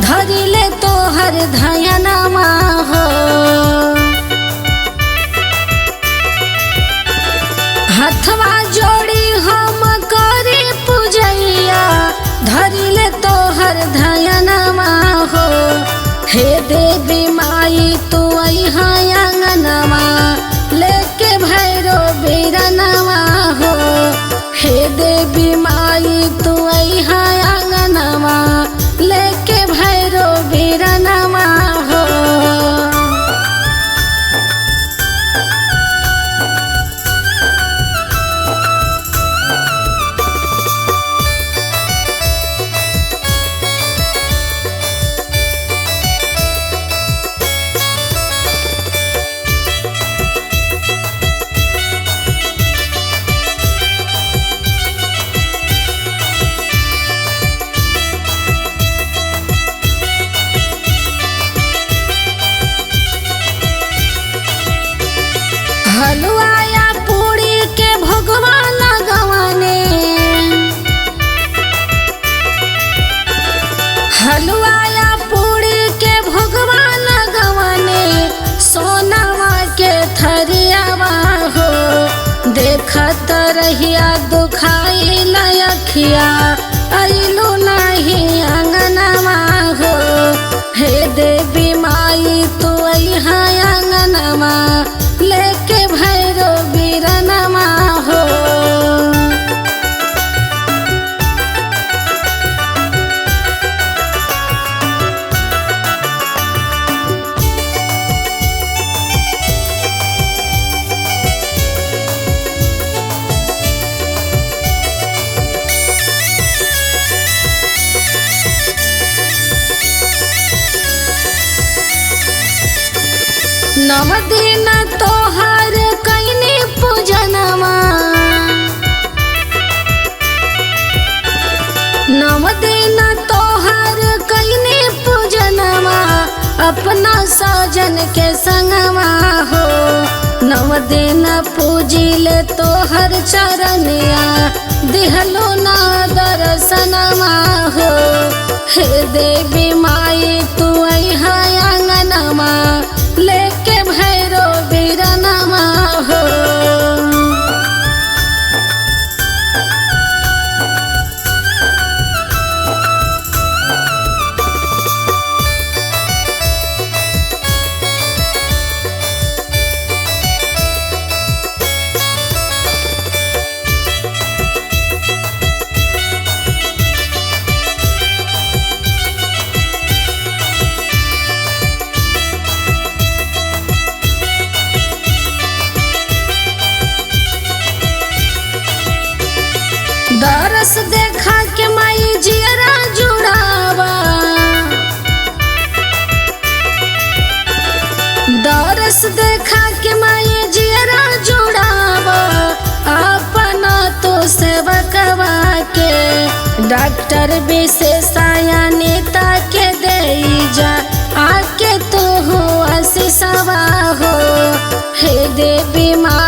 धरिले तोहर धयनमा हो। हथवा जोड़ी हम करे पूजैया धरिले तोहर धयनमा हो। हे देवी माई तू अइहा आंगनवा लेके भैरो बीरनवा हो। हे देवी माई तू अइहा आंगनवा लेके भैरो बीरनवा हो। हलवाया पूरी के भगवा लगवाने, हलवाया पूरी के भगवा लगवाने सोनावा के थरियावा हो। देखत रहिया दुखाई लयखिया अइलू नहीं आंगनवा हो। हे देवी माई तू अइहा आंगनवा लेके भैरो बीरनवा हो। नव दिन तोहर कैनी पूजनवा, नव दिन तोहर कैनी पूजनवा अपना सजन के संगवा हो। नव दिन पूजिले तोहर चरनिया दिहलो ना दर्शनवा हो। हे देवी माई तू अइहा आंगनवा लेके भैरो बीरनवा हो। दरस देखा के माई जियरा जुड़ावा, दरस देखा के माई जियरा जुड़ावा अपना तो सेवकवा के। डॉक्टर विशेषाया नेता के दे जा आके तू हो आशीषवा हो। हे देवी माँ